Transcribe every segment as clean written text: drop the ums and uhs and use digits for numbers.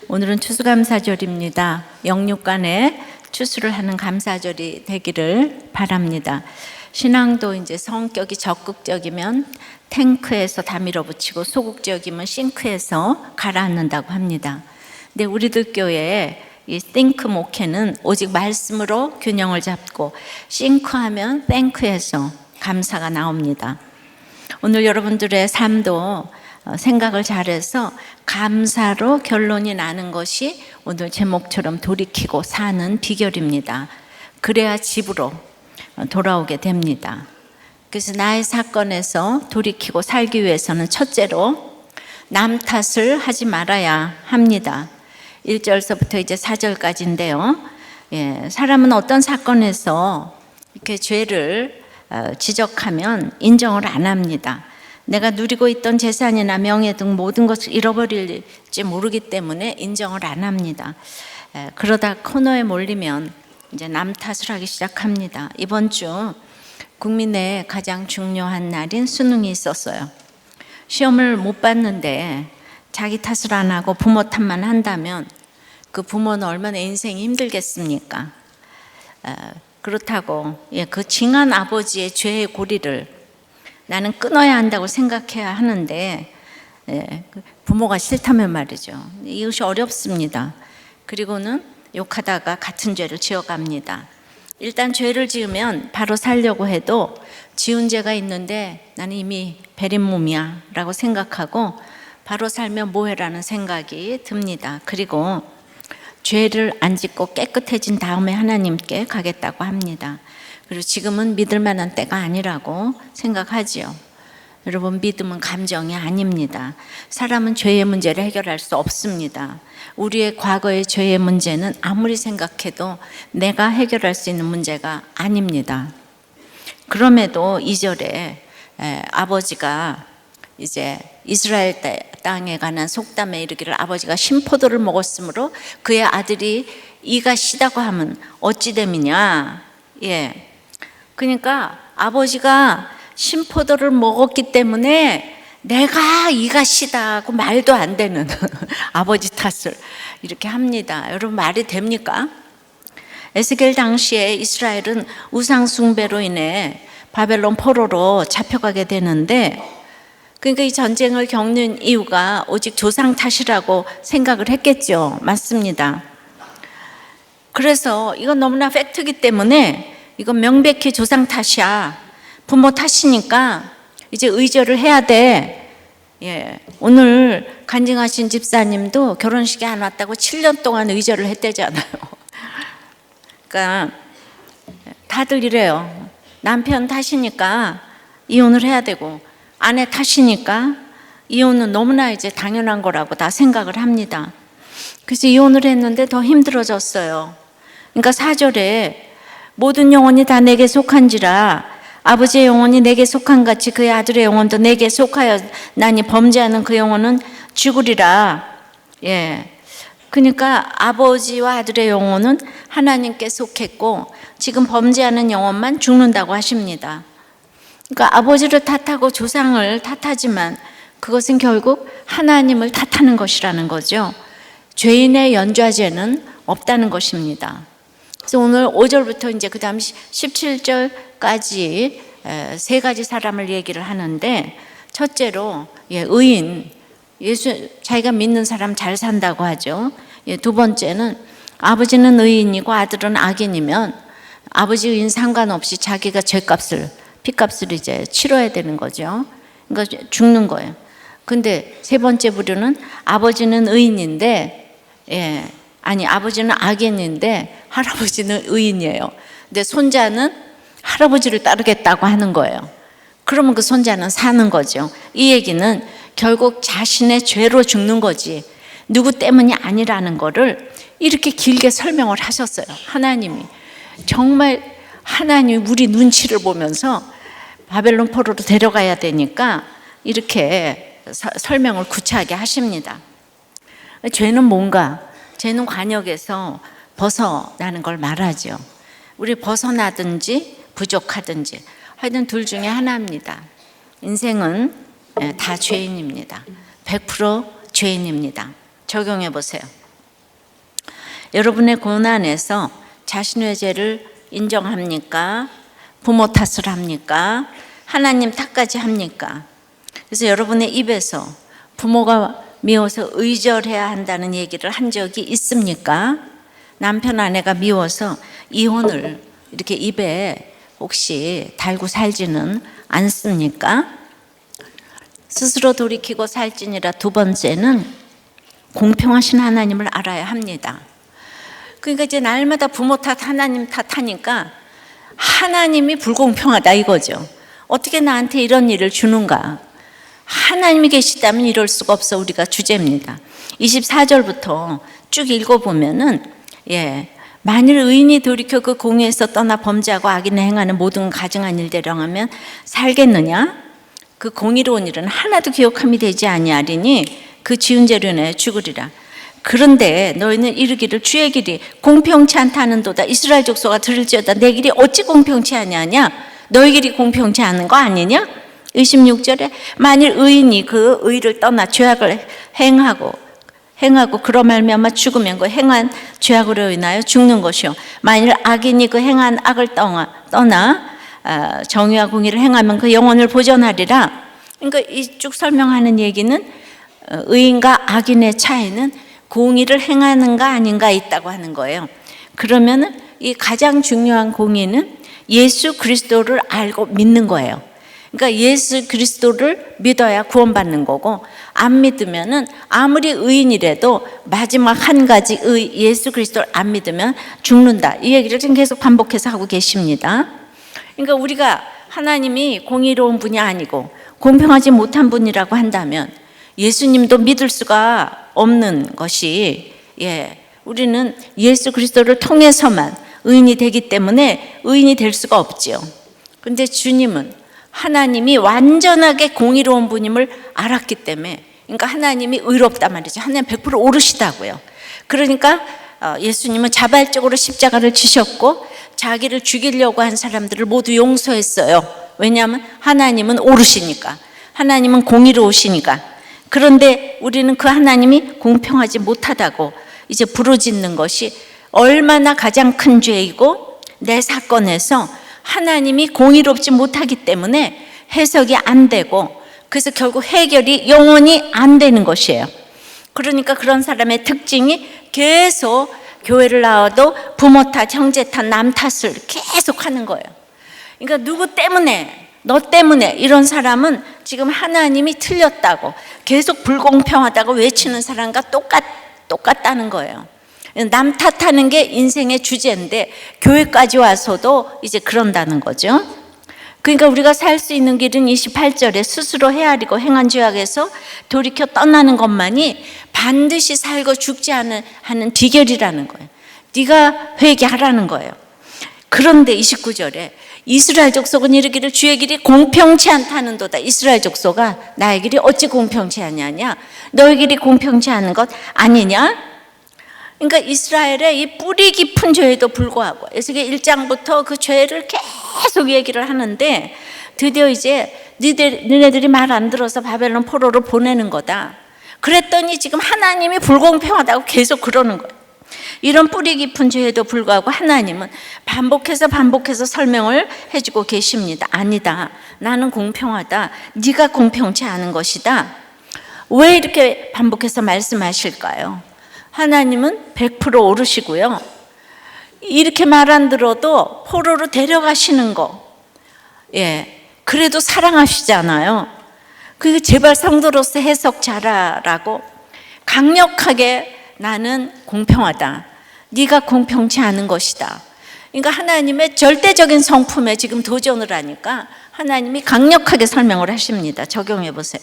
오늘은 추수감사절입니다. 영육간에 추수를 하는 감사절이 되기를 바랍니다. 신앙도 이제 성격이 적극적이면 탱크에서 다 밀어붙이고 소극적이면 싱크에서 가라앉는다고 합니다. 근데 우리들 교회에 이 띵크 목회는 오직 말씀으로 균형을 잡고 싱크하면 땡크에서 감사가 나옵니다. 오늘 여러분들의 삶도 생각을 잘해서 감사로 결론이 나는 것이 오늘 제목처럼 돌이키고 사는 비결입니다. 그래야 집으로 돌아오게 됩니다. 그래서 나의 사건에서 돌이키고 살기 위해서는 첫째로 남 탓을 하지 말아야 합니다. 1절서부터 이제 4절까지인데요. 사람은 어떤 사건에서 이렇게 죄를 지적하면 인정을 안 합니다. 내가 누리고 있던 재산이나 명예 등 모든 것을 잃어버릴지 모르기 때문에 인정을 안 합니다. 그러다 코너에 몰리면 이제 남 탓을 하기 시작합니다. 이번 주 국민의 가장 중요한 날인 수능이 있었어요. 시험을 못 봤는데 자기 탓을 안 하고 부모 탓만 한다면 그 부모는 얼마나 인생이 힘들겠습니까? 그렇다고 그 징한 아버지의 죄의 고리를 나는 끊어야 한다고 생각해야 하는데 부모가 싫다면 말이죠. 이것이 어렵습니다. 그리고는 욕하다가 같은 죄를 지어갑니다. 일단 죄를 지으면 바로 살려고 해도 지은 죄가 있는데 나는 이미 베린 몸이야 라고 생각하고 바로 살면 뭐해라는 생각이 듭니다. 그리고 죄를 안 짓고 깨끗해진 다음에 하나님께 가겠다고 합니다. 그리고 지금은 믿을 만한 때가 아니라고 생각하지요. 여러분, 믿음은 감정이 아닙니다. 사람은 죄의 문제를 해결할 수 없습니다. 우리의 과거의 죄의 문제는 아무리 생각해도 내가 해결할 수 있는 문제가 아닙니다. 그럼에도 2절에 아버지가 이제 이스라엘 땅에 관한 속담에 이르기를 아버지가 신포도를 먹었으므로 그의 아들이 이가 시다고 하면 어찌 됨이냐. 그러니까 아버지가 신포도를 먹었기 때문에 내가 이가 시다고 말도 안 되는 아버지 탓을 이렇게 합니다. 여러분, 말이 됩니까? 에스겔 당시에 이스라엘은 우상 숭배로 인해 바벨론 포로로 잡혀가게 되는데, 그러니까 이 전쟁을 겪는 이유가 오직 조상 탓이라고 생각을 했겠죠. 맞습니다. 그래서 이건 너무나 팩트이기 때문에 이건 명백히 조상 탓이야. 부모 탓이니까 이제 의절을 해야 돼. 오늘 간증하신 집사님도 결혼식에 안 왔다고 7년 동안 의절을 했대잖아요. 그러니까 다들 이래요. 남편 탓이니까 이혼을 해야 되고 아내 탓이니까 이혼은 너무나 이제 당연한 거라고 다 생각을 합니다. 그래서 이혼을 했는데 더 힘들어졌어요. 그러니까 4절에 모든 영혼이 다 내게 속한지라 아버지의 영혼이 내게 속한 같이 그의 아들의 영혼도 내게 속하여 나니 범죄하는 그 영혼은 죽으리라. 그러니까 아버지와 아들의 영혼은 하나님께 속했고 지금 범죄하는 영혼만 죽는다고 하십니다. 그러니까 아버지를 탓하고 조상을 탓하지만 그것은 결국 하나님을 탓하는 것이라는 거죠. 죄인의 연좌죄는 없다는 것입니다. 그래서 오늘 5절부터 이제 그 다음 17절까지 세 가지 사람을 얘기를 하는데, 첫째로 의인, 자기가 믿는 사람 잘 산다고 하죠. 두 번째는 아버지는 의인이고 아들은 악인이면 아버지 의인 상관없이 자기가 피값을 이제 치러야 되는 거죠. 그러니까 죽는 거예요. 근데 세 번째 부류는 아버지는 의인인데 아버지는 악인인데 할아버지는 의인이에요. 근데 손자는 할아버지를 따르겠다고 하는 거예요. 그러면 그 손자는 사는 거죠. 이 얘기는 결국 자신의 죄로 죽는 거지 누구 때문이 아니라는 거를 이렇게 길게 설명을 하셨어요. 하나님이 정말 우리 눈치를 보면서 바벨론 포로로 데려가야 되니까 이렇게 설명을 구체하게 하십니다. 죄는 뭔가? 죄는 관역에서 벗어나는 걸 말하죠. 우리 벗어나든지 부족하든지 하여튼 둘 중에 하나입니다. 인생은 다 죄인입니다. 100% 죄인입니다. 적용해 보세요. 여러분의 고난에서 자신의 죄를 인정합니까? 부모 탓을 합니까? 하나님 탓까지 합니까? 그래서 여러분의 입에서 부모가 미워서 의절해야 한다는 얘기를 한 적이 있습니까? 남편 아내가 미워서 이혼을 이렇게 입에 혹시 달고 살지는 않습니까? 스스로 돌이키고 살지니라. 두 번째는 공평하신 하나님을 알아야 합니다. 그러니까 이제 날마다 부모 탓, 하나님 탓하니까 하나님이 불공평하다 이거죠. 어떻게 나한테 이런 일을 주는가? 하나님이 계시다면 이럴 수가 없어. 우리가 주제입니다. 24절부터 쭉 읽어보면은 만일 의인이 돌이켜 그 공의에서 떠나 범죄하고 악인을 행하는 모든 가증한 일대로 하면 살겠느냐? 그 공의로운 일은 하나도 기억함이 되지 아니하리니 그 지은 죄로 인하여 죽으리라. 그런데 너희는 이르기를 주의 길이 공평치 않다는도다. 이스라엘 족속아 들을지어다. 내 길이 어찌 공평치 아니하냐? 너희 길이 공평치 않은 거 아니냐? 26절에 만일 의인이 그 의를 떠나 죄악을 행하고 그로 말미암아 죽으면 그 행한 죄악으로 인하여 죽는 것이요 만일 악인이 그 행한 악을 떠나 정의와 공의를 행하면 그 영혼을 보존하리라. 그러니까 이 쭉 설명하는 얘기는 의인과 악인의 차이는 공의를 행하는가 아닌가 있다고 하는 거예요. 그러면은 이 가장 중요한 공의는 예수 그리스도를 알고 믿는 거예요. 그러니까 예수 그리스도를 믿어야 구원받는 거고, 안 믿으면은 아무리 의인이라도 마지막 한 가지 예수 그리스도를 안 믿으면 죽는다. 이 얘기를 지금 계속 반복해서 하고 계십니다. 그러니까 우리가 하나님이 공의로운 분이 아니고 공평하지 못한 분이라고 한다면 예수님도 믿을 수가 없는 것이, 우리는 예수 그리스도를 통해서만 의인이 되기 때문에 의인이 될 수가 없지요. 근데 주님은 하나님이 완전하게 공의로운 분임을 알았기 때문에, 그러니까 하나님이 의롭단 말이죠. 하나님 100% 옳으시다고요. 그러니까 예수님은 자발적으로 십자가를 지셨고 자기를 죽이려고 한 사람들을 모두 용서했어요. 왜냐하면 하나님은 옳으시니까, 하나님은 공의로우시니까. 그런데 우리는 그 하나님이 공평하지 못하다고 이제 부르짖는 것이 얼마나 가장 큰 죄이고, 내 사건에서 하나님이 공의롭지 못하기 때문에 해석이 안 되고, 그래서 결국 해결이 영원히 안 되는 것이에요. 그러니까 그런 사람의 특징이 계속 교회를 나와도 부모 탓, 형제 탓, 남 탓을 계속 하는 거예요. 그러니까 누구 때문에, 너 때문에, 이런 사람은 지금 하나님이 틀렸다고 계속 불공평하다고 외치는 사람과 똑같다는 거예요. 남 탓하는 게 인생의 주제인데 교회까지 와서도 이제 그런다는 거죠. 그러니까 우리가 살 수 있는 길은 28절에 스스로 헤아리고 행한 죄악에서 돌이켜 떠나는 것만이 반드시 살고 죽지 하는 비결이라는 거예요. 네가 회개하라는 거예요. 그런데 29절에 이스라엘 족속은 이르기를 주의 길이 공평치 않다는도다. 이스라엘 족속아, 나의 길이 어찌 공평치 않냐냐? 너의 길이 공평치 않은 것 아니냐? 그러니까 이스라엘의 이 뿌리 깊은 죄에도 불구하고 에스겔 1장부터 그 죄를 계속 얘기를 하는데, 드디어 이제 너네들이 말 안 들어서 바벨론 포로로 보내는 거다. 그랬더니 지금 하나님이 불공평하다고 계속 그러는 거예요. 이런 뿌리 깊은 죄에도 불구하고 하나님은 반복해서 설명을 해주고 계십니다. 아니다, 나는 공평하다. 네가 공평치 않은 것이다. 왜 이렇게 반복해서 말씀하실까요? 하나님은 100% 옳으시고요. 이렇게 말 안 들어도 포로로 데려가시는 거, 그래도 사랑하시잖아요. 그 제발 성도로서 해석 잘하라고 강력하게 나는 공평하다. 네가 공평치 않은 것이다. 그러니까 하나님의 절대적인 성품에 지금 도전을 하니까 하나님이 강력하게 설명을 하십니다. 적용해 보세요.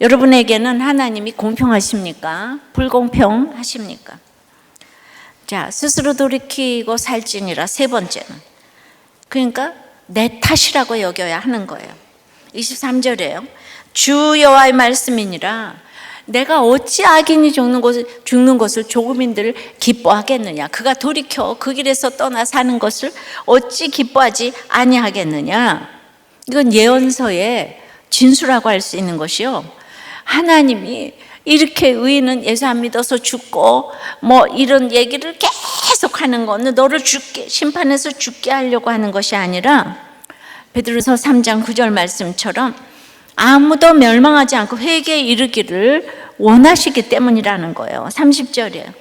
여러분에게는 하나님이 공평하십니까? 불공평하십니까? 자, 스스로 돌이키고 살지니라. 세 번째는, 그러니까 내 탓이라고 여겨야 하는 거예요. 23절에요. 주 여호와의 말씀이니라. 내가 어찌 악인이 죽는 것을 조금인들 기뻐하겠느냐? 그가 돌이켜 그 길에서 떠나 사는 것을 어찌 기뻐하지 아니하겠느냐? 이건 예언서의 진수라고 할 수 있는 것이요. 하나님이 이렇게 의인은 예수 안 믿어서 죽고 뭐 이런 얘기를 계속 하는 거는 너를 죽게, 심판해서 죽게 하려고 하는 것이 아니라 베드로서 3장 9절 말씀처럼 아무도 멸망하지 않고 회개에 이르기를 원하시기 때문이라는 거예요. 30절이에요.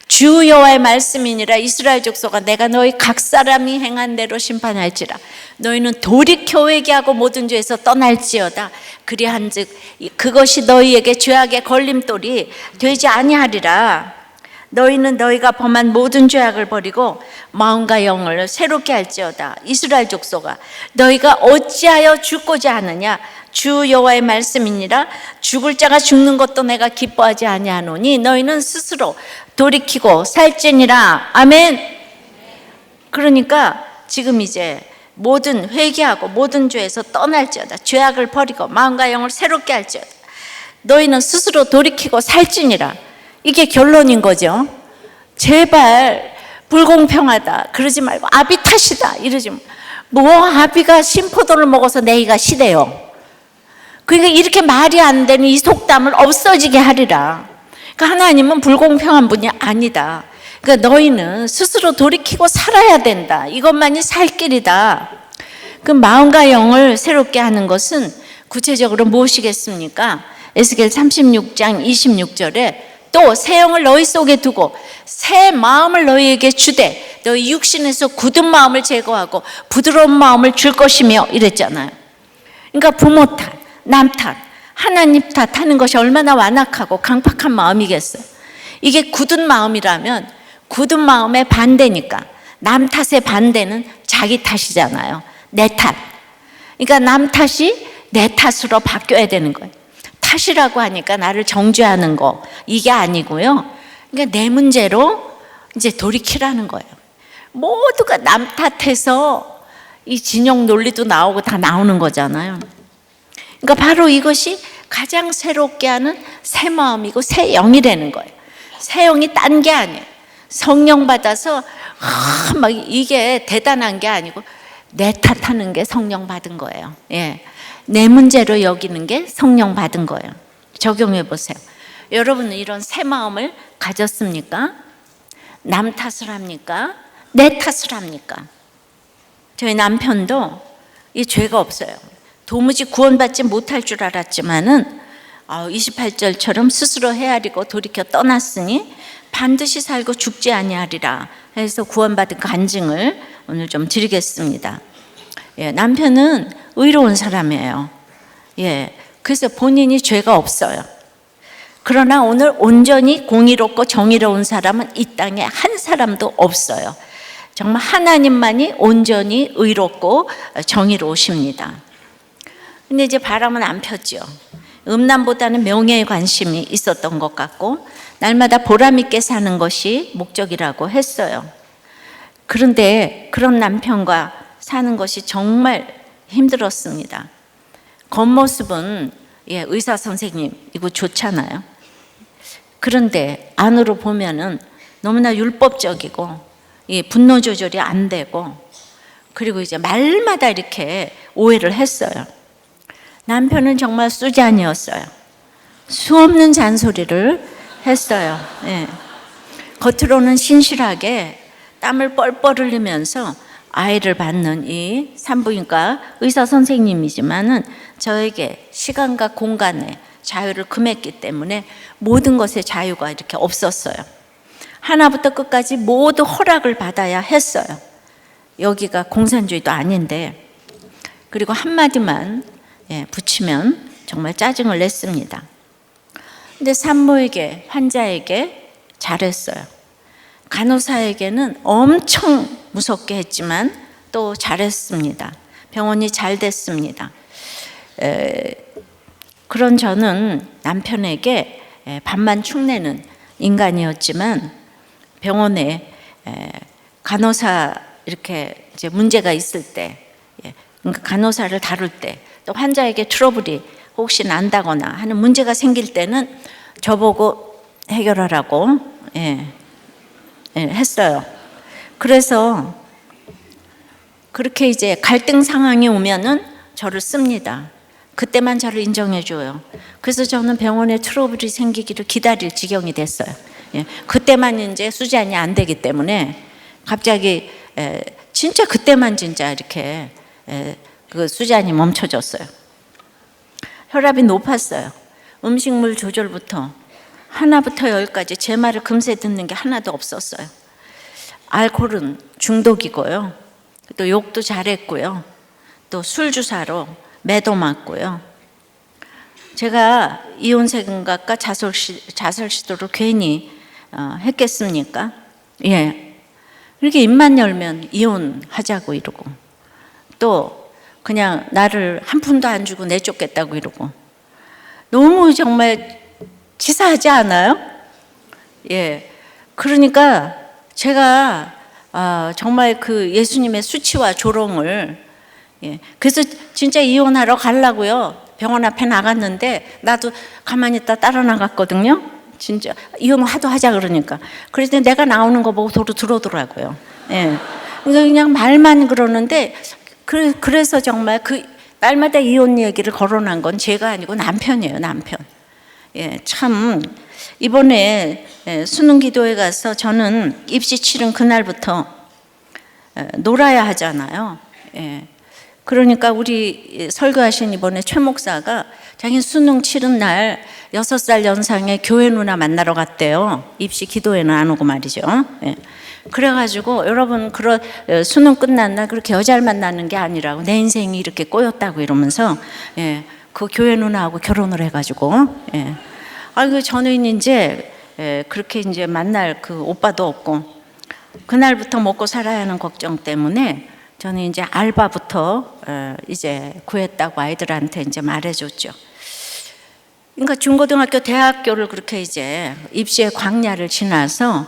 주 여호와의 말씀이니라 이스라엘 족속아 내가 너희 각 사람이 행한 대로 심판할지라 너희는 돌이켜 회개하고 모든 죄에서 떠날지어다. 그리한즉 그것이 너희에게 죄악의 걸림돌이 되지 아니하리라. 너희는 너희가 범한 모든 죄악을 버리고 마음과 영을 새롭게 할지어다. 이스라엘 족속아 너희가 어찌하여 죽고자 하느냐. 주 여호와의 말씀이니라 죽을 자가 죽는 것도 내가 기뻐하지 아니하노니 너희는 스스로 돌이키고 살지니라. 아멘. 그러니까 지금 이제 모든 회개하고 모든 죄에서 떠날지어다. 죄악을 버리고 마음과 영을 새롭게 할지어다. 너희는 스스로 돌이키고 살지니라. 이게 결론인 거죠. 제발 불공평하다 그러지 말고 아비 탓이다 이러지 뭐 아비가 신포도를 먹어서 내이가 시대요. 그러니까 이렇게 말이 안 되는 이 속담을 없어지게 하리라. 그러니까 하나님은 불공평한 분이 아니다. 그러니까 너희는 스스로 돌이키고 살아야 된다. 이것만이 살 길이다. 그 마음과 영을 새롭게 하는 것은 구체적으로 무엇이겠습니까? 에스겔 36장 26절에 또 새 영을 너희 속에 두고 새 마음을 너희에게 주되 너희 육신에서 굳은 마음을 제거하고 부드러운 마음을 줄 것이며 이랬잖아요. 그러니까 부모 탓, 남 탓, 하나님 탓하는 것이 얼마나 완악하고 강팍한 마음이겠어요. 이게 굳은 마음이라면 굳은 마음의 반대니까 남 탓의 반대는 자기 탓이잖아요. 내 탓. 그러니까 남 탓이 내 탓으로 바뀌어야 되는 거예요. 탓이라고 하니까 나를 정죄하는 거 이게 아니고요. 그러니까 내 문제로 이제 돌이키라는 거예요. 모두가 남 탓해서 이 진영 논리도 나오고 다 나오는 거잖아요. 그러니까 바로 이것이 가장 새롭게 하는 새 마음이고 새 영이라는 거예요. 새 영이 딴 게 아니에요. 성령 받아서 막 이게 대단한 게 아니고 내 탓하는 게 성령 받은 거예요. 예. 내 문제로 여기는 게 성령 받은 거예요. 적용해 보세요. 여러분은 이런 새 마음을 가졌습니까? 남 탓을 합니까? 내 탓을 합니까? 저희 남편도 이 죄가 없어요. 도무지 구원받지 못할 줄 알았지만은 28절처럼 스스로 헤아리고 돌이켜 떠났으니 반드시 살고 죽지 아니하리라 해서 구원받은 간증을 오늘 좀 드리겠습니다. 예, 남편은 의로운 사람이에요. 예, 그래서 본인이 죄가 없어요. 그러나 오늘 온전히 공의롭고 정의로운 사람은 이 땅에 한 사람도 없어요. 정말 하나님만이 온전히 의롭고 정의로우십니다. 근데 이제 바람은 안 폈죠. 음란보다는 명예에 관심이 있었던 것 같고 날마다 보람있게 사는 것이 목적이라고 했어요. 그런데 그런 남편과 사는 것이 정말 힘들었습니다. 겉모습은 의사 선생님이고 좋잖아요. 그런데 안으로 보면은 너무나 율법적이고 분노 조절이 안 되고 그리고 이제 말마다 이렇게 오해를 했어요. 남편은 정말 수잔이었어요. 수없는 잔소리를 했어요. 예. 겉으로는 신실하게 땀을 뻘뻘 흘리면서 아이를 받는 이 산부인과 의사 선생님이지만은 저에게 시간과 공간의 자유를 금했기 때문에 모든 것의 자유가 이렇게 없었어요. 하나부터 끝까지 모두 허락을 받아야 했어요. 여기가 공산주의도 아닌데. 그리고 한마디만 붙이면 정말 짜증을 냈습니다. 근데 산모에게, 환자에게 잘했어요. 간호사에게는 엄청 무섭게 했지만 또 잘했습니다. 병원이 잘 됐습니다. 그런 저는 남편에게 밥만 축내는 인간이었지만 병원에 간호사 이렇게 이제 문제가 있을 때, 그러니까 간호사를 다룰 때, 또 환자에게 트러블이 혹시 난다거나 하는 문제가 생길 때는 저보고 해결하라고 했어요. 그래서 그렇게 이제 갈등 상황이 오면은 저를 씁니다. 그때만 저를 인정해줘요. 그래서 저는 병원에 트러블이 생기기를 기다릴 지경이 됐어요. 예, 그때만 이제 수잔이 안 되기 때문에 갑자기 진짜 그때만 진짜 이렇게 그 수잔이 멈춰졌어요. 혈압이 높았어요. 음식물 조절부터 하나부터 열까지 제 말을 금세 듣는 게 하나도 없었어요. 알코올은 중독이고요. 또 욕도 잘했고요. 또 술 주사로 매도 맞고요. 제가 이혼 생각과 자살 시도를 괜히 했겠습니까? 예. 이렇게 입만 열면 이혼하자고 이러고, 또 그냥 나를 한 푼도 안 주고 내쫓겠다고 이러고, 너무 정말 치사하지 않아요? 예. 그러니까 제가 정말 그 예수님의 수치와 조롱을, 예. 그래서 진짜 이혼하러 가려고요. 병원 앞에 나갔는데 나도 가만히 있다 따라 나갔거든요. 진짜 이혼 하도 하자 그러니까. 그래서 내가 나오는 거 보고 도로 들어오더라고요. 예. 그냥 말만 그러는데 그래서 정말 그 날마다 이혼 얘기를 거론한 건 제가 아니고 남편이에요, 남편. 예, 참 이번에 수능 기도회 가서 저는 입시 치른 그날부터 놀아야 하잖아요. 예. 그러니까 우리 설교하신 이번에 최 목사가 자기 수능 치른 날 6살 연상의 교회 누나 만나러 갔대요. 입시 기도회는 안 오고 말이죠. 예. 그래가지고 여러분 수능 끝난 날 그렇게 여자를 만나는 게 아니라고 내 인생이 이렇게 꼬였다고 이러면서 예, 그 교회 누나하고 결혼을 해가지고 예. 그 저는 이제 그렇게 이제 만날 그 오빠도 없고 그날부터 먹고 살아야 하는 걱정 때문에 저는 이제 알바부터 이제 구했다고 아이들한테 이제 말해줬죠. 그러니까 중고등학교, 대학교를 그렇게 이제 입시의 광야를 지나서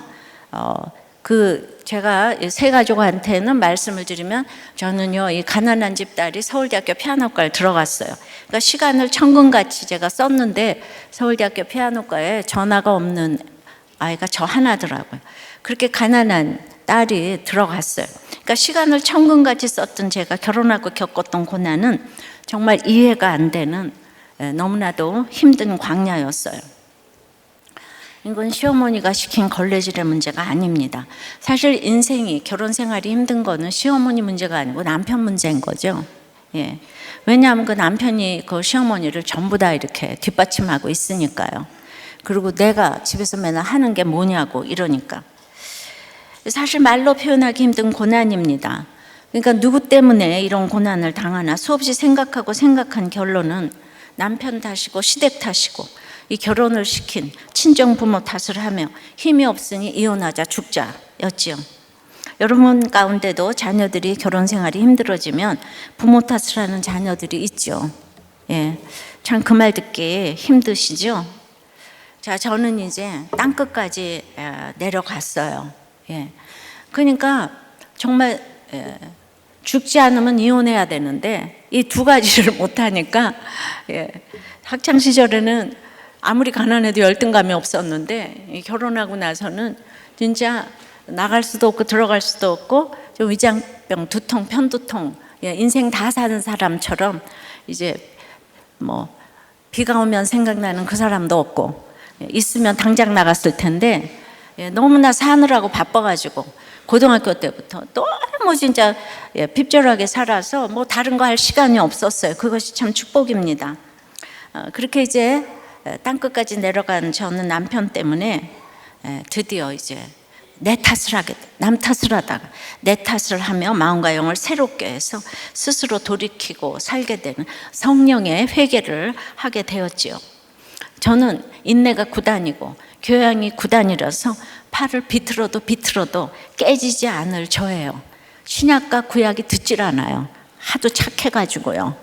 제가 세 가족한테는 말씀을 드리면 저는요, 이 가난한 집 딸이 서울대학교 피아노과를 들어갔어요. 그러니까 시간을 천금같이 제가 썼는데 서울대학교 피아노과에 전화가 없는 아이가 저 하나더라고요. 그렇게 가난한 딸이 들어갔어요. 그러니까 시간을 천금같이 썼던 제가 결혼하고 겪었던 고난은 정말 이해가 안 되는 너무나도 힘든 광야였어요. 이건 시어머니가 시킨 걸레질의 문제가 아닙니다. 사실 인생이, 결혼 생활이 힘든 거는 시어머니 문제가 아니고 남편 문제인 거죠. 예. 왜냐하면 그 남편이 그 시어머니를 전부 다 이렇게 뒷받침하고 있으니까요. 그리고 내가 집에서 맨날 하는 게 뭐냐고 이러니까. 사실 말로 표현하기 힘든 고난입니다. 그러니까 누구 때문에 이런 고난을 당하나 수없이 생각한 결론은 남편 탓이고 시댁 탓이고 이 결혼을 시킨 친정 부모 탓을 하며 힘이 없으니 이혼하자 죽자였지요. 여러분 가운데도 자녀들이 결혼 생활이 힘들어지면 부모 탓을 하는 자녀들이 있죠. 예, 참 그 말 듣기 힘드시죠? 자, 저는 이제 땅끝까지 내려갔어요. 예, 그러니까 정말 죽지 않으면 이혼해야 되는데 이 두 가지를 못하니까 학창 시절에는 아무리 가난해도 열등감이 없었는데 결혼하고 나서는 진짜 나갈 수도 없고 들어갈 수도 없고 좀 위장병, 두통, 편두통, 인생 다 사는 사람처럼 이제 뭐 비가 오면 생각나는 그 사람도 없고 있으면 당장 나갔을 텐데 너무나 사느라고 바빠가지고 고등학교 때부터 너무 진짜 핍절하게 살아서 뭐 다른 거 할 시간이 없었어요. 그것이 참 축복입니다. 그렇게 이제 땅끝까지 내려간 저는 남편 때문에 드디어 이제 내 탓을 하게 돼. 남 탓을 하다가 내 탓을 하며 마음과 영을 새롭게 해서 스스로 돌이키고 살게 되는 성령의 회개를 하게 되었지요. 저는 인내가 9단이고 교양이 9단이라서 팔을 비틀어도 깨지지 않을 저예요. 신약과 구약이 듣질 않아요. 하도 착해가지고요.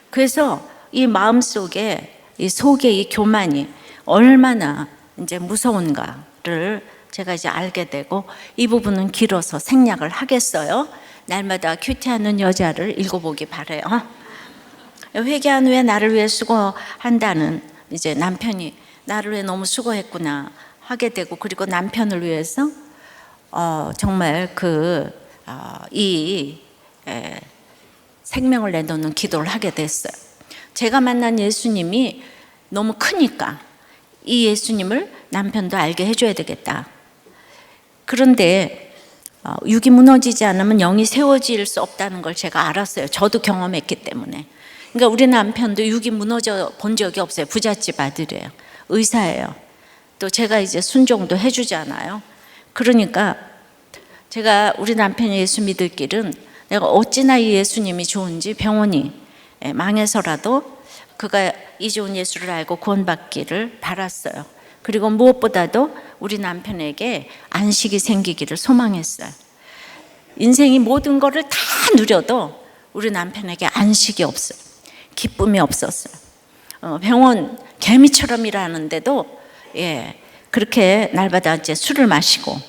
그래서 이 마음속에 이 속의 이 교만이 얼마나 이제 무서운가를 제가 이제 알게 되고 이 부분은 길어서 생략을 하겠어요. 날마다 큐티하는 여자를 읽어보기 바래요. 회개한 후에 나를 위해 수고한다는 이제 남편이 나를 위해 너무 수고했구나 하게 되고 그리고 남편을 위해서 정말 이 생명을 내놓는 기도를 하게 됐어요. 제가 만난 예수님이 너무 크니까 이 예수님을 남편도 알게 해줘야 되겠다. 그런데 육이 무너지지 않으면 영이 세워질 수 없다는 걸 제가 알았어요. 저도 경험했기 때문에. 그러니까 우리 남편도 육이 무너져 본 적이 없어요. 부잣집 아들이에요. 의사예요. 또 제가 이제 순종도 해주잖아요. 그러니까 제가 우리 남편이 예수 믿을 길은 내가 어찌나 이 예수님이 좋은지 병원이 망해서라도 그가 이 좋은 예수를 알고 구원받기를 바랐어요. 그리고 무엇보다도 우리 남편에게 안식이 생기기를 소망했어요. 인생이 모든 것을 다 누려도 우리 남편에게 안식이 없어요. 기쁨이 없었어요. 병원 개미처럼 일하는데도 그렇게 날마다 이제 술을 마시고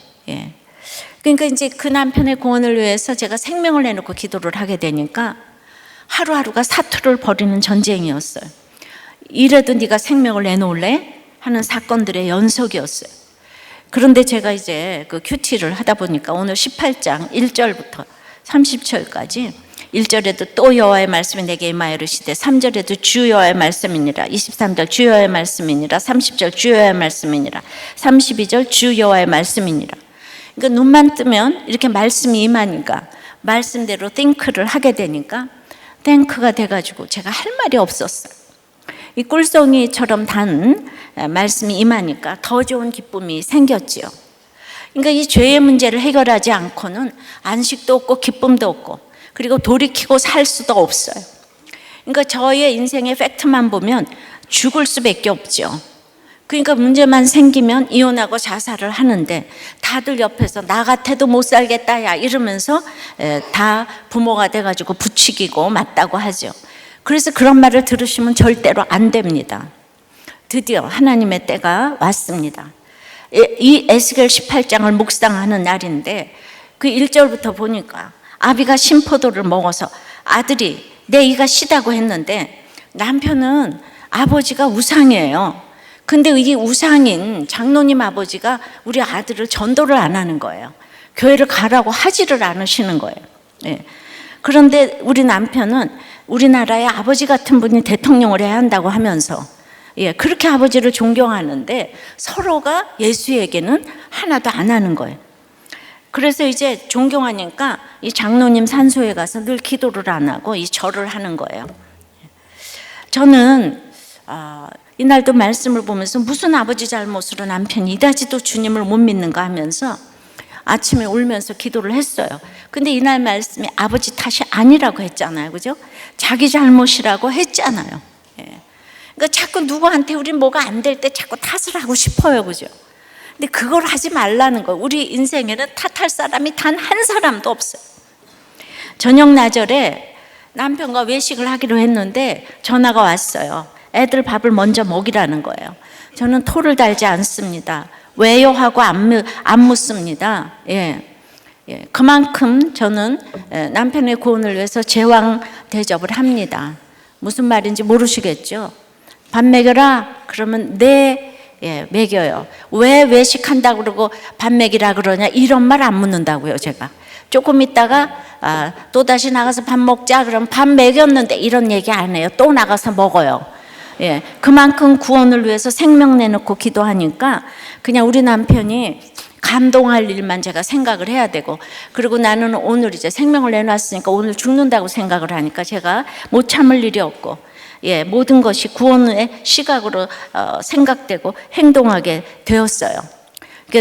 그러니까 이제 그 남편의 구원을 위해서 제가 생명을 내놓고 기도를 하게 되니까 하루하루가 사투를 벌이는 전쟁이었어요. 이래도 네가 생명을 내놓을래? 하는 사건들의 연속이었어요. 그런데 제가 이제 그 큐티를 하다 보니까 오늘 18장 1절부터 30절까지 1절에도 또 여호와의 말씀이 내게 임하여 이르시되 3절에도 주 여호와의 말씀이니라 23절 주 여호와의 말씀이니라 30절 주 여호와의 말씀이니라 32절 주 여호와의 말씀이니라. 그러니까 눈만 뜨면 이렇게 말씀이 임하니까 말씀대로 띵크를 하게 되니까 탱크가 돼가지고 제가 할 말이 없었어요. 이 꿀송이처럼 단 말씀이 임하니까 더 좋은 기쁨이 생겼지요. 그러니까 이 죄의 문제를 해결하지 않고는 안식도 없고 기쁨도 없고 그리고 돌이키고 살 수도 없어요. 그러니까 저의 인생의 팩트만 보면 죽을 수밖에 없죠. 그러니까 문제만 생기면 이혼하고 자살을 하는데 다들 옆에서 나 같아도 못 살겠다 야 이러면서 다 부모가 돼가지고 부추기고 맞다고 하죠. 그래서 그런 말을 들으시면 절대로 안 됩니다. 드디어 하나님의 때가 왔습니다. 이 에스겔 18장을 묵상하는 날인데 그 1절부터 보니까 아비가 신포도를 먹어서 아들이 내 이가 시다고 했는데 남편은 아버지가 우상이에요. 근데 이 우상인 장로님 아버지가 우리 아들을 전도를 안 하는 거예요. 교회를 가라고 하지를 않으시는 거예요. 그런데 우리 남편은 우리나라의 아버지 같은 분이 대통령을 해야 한다고 하면서 그렇게 아버지를 존경하는데 서로가 예수에게는 하나도 안 하는 거예요. 그래서 이제 존경하니까 이 장로님 산소에 가서 늘 기도를 안 하고 이 절을 하는 거예요. 저는 이날도 말씀을 보면서 무슨 아버지 잘못으로 남편이 이다지도 주님을 못 믿는가 하면서 아침에 울면서 기도를 했어요. 근데 이날 말씀이 아버지 탓이 아니라고 했잖아요. 그죠? 자기 잘못이라고 했잖아요. 그러니까 자꾸 누구한테 우리 뭐가 안 될 때 자꾸 탓을 하고 싶어요. 그죠? 근데 그걸 하지 말라는 거예요. 우리 인생에는 탓할 사람이 단 한 사람도 없어요. 저녁 나절에 남편과 외식을 하기로 했는데 전화가 왔어요. 애들 밥을 먼저 먹이라는 거예요. 저는 토를 달지 않습니다. 왜요? 하고 안 묻습니다. 그만큼 저는 남편의 구원을 위해서 제왕 대접을 합니다. 무슨 말인지 모르시겠죠? 밥 먹여라? 그러면 먹여요. 왜 외식한다고 그러고 밥 먹이라 그러냐? 이런 말 안 묻는다고요, 제가. 조금 있다가 또다시 나가서 밥 먹자 그러면 밥 먹였는데 이런 얘기 안 해요. 또 나가서 먹어요. 그만큼 구원을 위해서 생명 내놓고 기도하니까 그냥 우리 남편이 감동할 일만 제가 생각을 해야 되고, 그리고 나는 오늘 이제 생명을 내놨으니까 오늘 죽는다고 생각을 하니까 제가 못 참을 일이 없고, 모든 것이 구원의 시각으로 생각되고 행동하게 되었어요.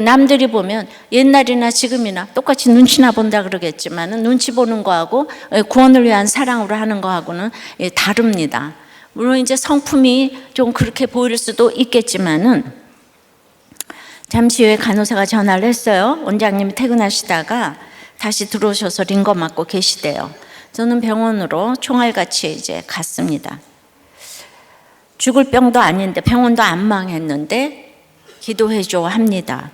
남들이 보면 옛날이나 지금이나 똑같이 눈치나 본다 그러겠지만 눈치 보는 거하고 구원을 위한 사랑으로 하는 거하고는 다릅니다. 물론 이제 성품이 좀 그렇게 보일 수도 있겠지만은, 잠시 후에 간호사가 전화를 했어요. 원장님이 퇴근하시다가 다시 들어오셔서 링거 맞고 계시대요. 저는 병원으로 총알같이 이제 갔습니다. 죽을 병도 아닌데 병원도 안 망했는데 기도해줘 합니다.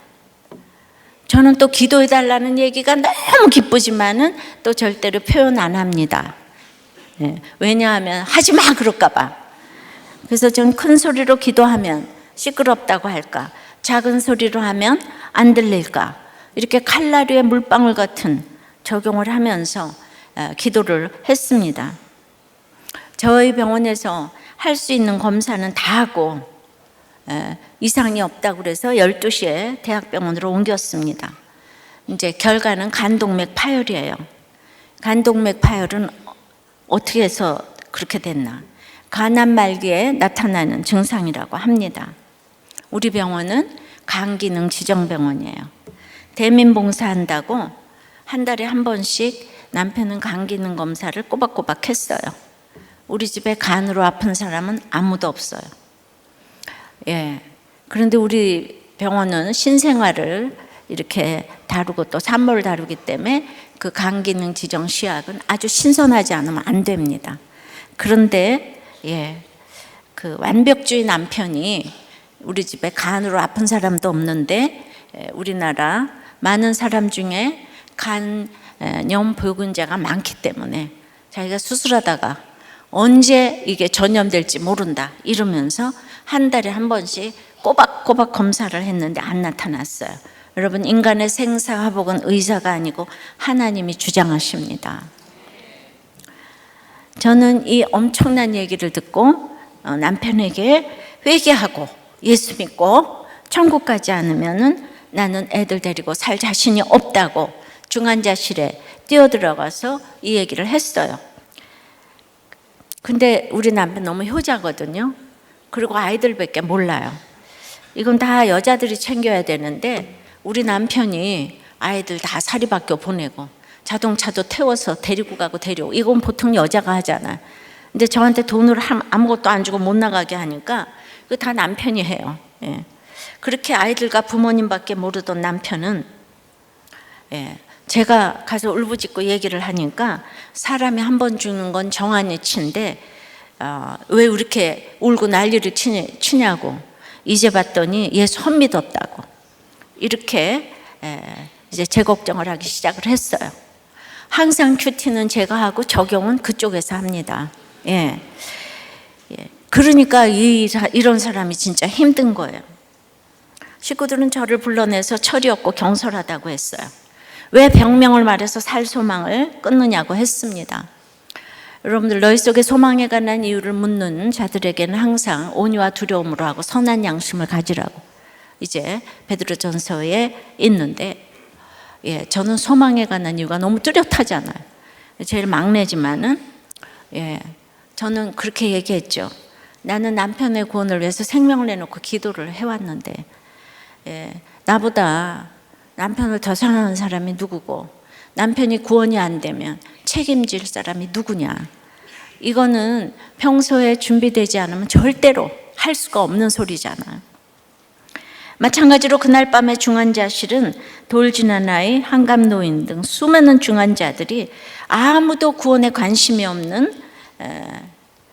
저는 또 기도해달라는 얘기가 너무 기쁘지만은 또 절대로 표현 안 합니다. 왜냐하면 하지 마 그럴까 봐. 그래서 전 큰 소리로 기도하면 시끄럽다고 할까, 작은 소리로 하면 안 들릴까, 이렇게 칼날위에 물방울 같은 적용을 하면서 기도를 했습니다. 저희 병원에서 할 수 있는 검사는 다 하고 이상이 없다고 그래서 12시에 대학병원으로 옮겼습니다. 이제 결과는 간동맥 파열이에요. 간동맥 파열은 어떻게 해서 그렇게 됐나? 간암 말기에 나타나는 증상이라고 합니다. 우리 병원은 간기능 지정병원이에요. 대민봉사한다고 한 달에 한 번씩 남편은 간기능 검사를 꼬박꼬박 했어요. 우리 집에 간으로 아픈 사람은 아무도 없어요. 예. 그런데 우리 병원은 신생아를 이렇게 다루고 또 산모를 다루기 때문에 그 간기능 지정 시약은 아주 신선하지 않으면 안 됩니다. 그런데 그 완벽주의 남편이 우리 집에 간으로 아픈 사람도 없는데 우리나라 많은 사람 중에 간염 보균자가 많기 때문에 자기가 수술하다가 언제 이게 전염될지 모른다 이러면서 한 달에 한 번씩 꼬박꼬박 검사를 했는데 안 나타났어요. 여러분, 인간의 생사화복은 의사가 아니고 하나님이 주장하십니다. 저는 이 엄청난 얘기를 듣고 남편에게 회개하고 예수 믿고 천국 가지 않으면은 나는 애들 데리고 살 자신이 없다고 중환자실에 뛰어들어가서 이 얘기를 했어요. 근데 우리 남편 너무 효자거든요. 그리고 아이들밖에 몰라요. 이건 다 여자들이 챙겨야 되는데 우리 남편이 아이들 다 사립학교 보내고 자동차도 태워서 데리고 가고 데려오고, 이건 보통 여자가 하잖아요. 근데 저한테 돈을 아무것도 안 주고 못 나가게 하니까 그거 다 남편이 해요. 예. 그렇게 아이들과 부모님밖에 모르던 남편은 제가 가서 울부짖고 얘기를 하니까 사람이 한 번 죽는 건 정한이치인데 왜 이렇게 울고 난리를 치냐고, 이제 봤더니 예수 헛 믿었다고 이렇게 이제 제 걱정을 하기 시작을 했어요. 항상 큐티는 제가 하고 적용은 그쪽에서 합니다. 그러니까 이런 사람이 진짜 힘든 거예요. 식구들은 저를 불러내서 철이 없고 경솔하다고 했어요. 왜 병명을 말해서 살 소망을 끊느냐고 했습니다. 여러분들, 너희 속에 소망에 관한 이유를 묻는 자들에게는 항상 온유와 두려움으로 하고 선한 양심을 가지라고 이제 베드로전서에 있는데, 저는 소망에 관한 이유가 너무 뚜렷하잖아요. 제일 막내지만은 저는 그렇게 얘기했죠. 나는 남편의 구원을 위해서 생명을 내놓고 기도를 해왔는데 나보다 남편을 더 사랑하는 사람이 누구고 남편이 구원이 안 되면 책임질 사람이 누구냐. 이거는 평소에 준비되지 않으면 절대로 할 수가 없는 소리잖아요. 마찬가지로 그날 밤에 중환자실은 돌 지난 아이, 한갑노인 등 수많은 중환자들이 아무도 구원에 관심이 없는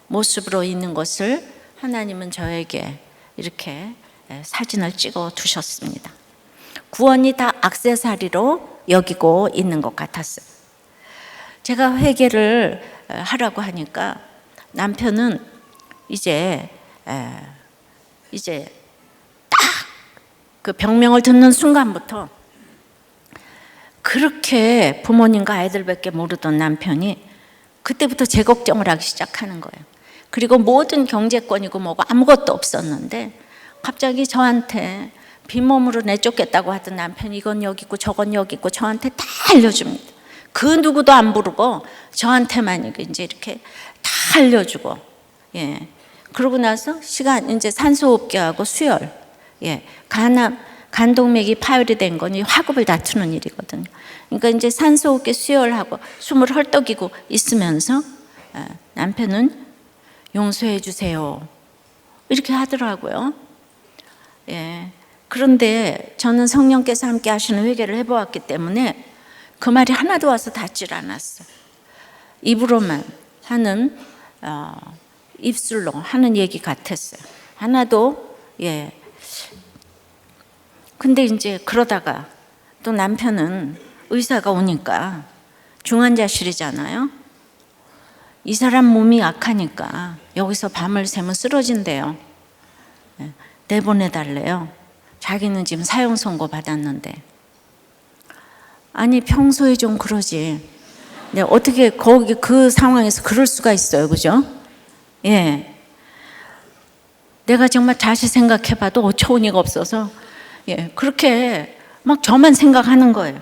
모습으로 있는 것을 하나님은 저에게 이렇게 사진을 찍어 두셨습니다. 구원이 다 액세서리로 여기고 있는 것 같았어요. 제가 회개를 하라고 하니까 남편은 이제 딱 그 병명을 듣는 순간부터 그렇게 부모님과 아이들밖에 모르던 남편이 그때부터 제 걱정을 하기 시작하는 거예요. 그리고 모든 경제권이고 뭐고 아무것도 없었는데 갑자기 저한테 빈몸으로 내쫓겠다고 하던 남편이 이건 여기 있고 저건 여기 있고 저한테 다 알려줍니다. 그 누구도 안 부르고 저한테만 이제 이렇게 다 알려주고, 그러고 나서 시간 이제 산소호흡기하고 수혈, 간동맥이 파열이 된 건 화급을 다투는 일이거든요. 그러니까 이제 산소호흡기 수혈하고 숨을 헐떡이고 있으면서 남편은 용서해 주세요 이렇게 하더라고요. 그런데 저는 성령께서 함께 하시는 회개를 해보았기 때문에 그 말이 하나도 와서 닿질 않았어요. 입으로만 하는 입술로 하는 얘기 같았어요. 하나도. 근데 이제 그러다가 또 남편은 의사가 오니까 중환자실이잖아요. 이 사람 몸이 약하니까 여기서 밤을 새면 쓰러진대요. 내보내달래요. 자기는 지금 사형 선고 받았는데. 아니 평소에 좀 그러지. 어떻게 거기 그 상황에서 그럴 수가 있어요, 그죠? 예. 내가 정말 다시 생각해봐도 어처구니가 없어서 그렇게 막 저만 생각하는 거예요.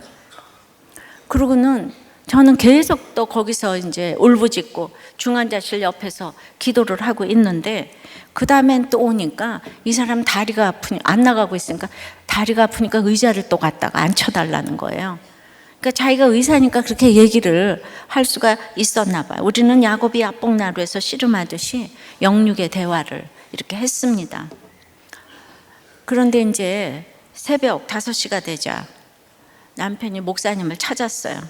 그러고는 저는 계속 또 거기서 이제 울부짖고 중환자실 옆에서 기도를 하고 있는데 그 다음엔 또 오니까 이 사람 다리가 아프니 안 나가고 있으니까 다리가 아프니까 의자를 또 갖다가 앉혀달라는 거예요. 그러니까 자기가 의사니까 그렇게 얘기를 할 수가 있었나 봐요. 우리는 야곱이 야복나루에서 씨름하듯이 영육의 대화를 이렇게 했습니다. 그런데 이제 새벽 5시가 되자 남편이 목사님을 찾았어요.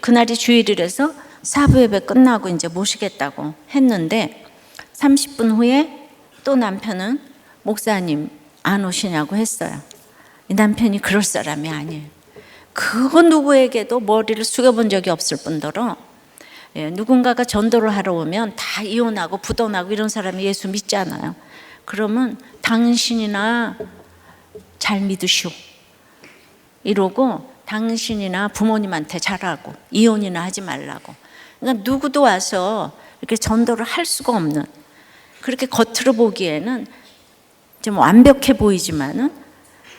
그날이 주일이라서 사부 예배 끝나고 이제 모시겠다고 했는데 30분 후에 또 남편은 목사님 안 오시냐고 했어요. 이 남편이 그럴 사람이 아니에요. 그거 누구에게도 머리를 숙여본 적이 없을 뿐더러 누군가가 전도를 하러 오면 다 이혼하고 부도나고 이런 사람이 예수 믿잖아요. 그러면 당신이나 잘 믿으시오 이러고 당신이나 부모님한테 잘하고 이혼이나 하지 말라고. 그러니까 누구도 와서 이렇게 전도를 할 수가 없는, 그렇게 겉으로 보기에는 좀 완벽해 보이지만은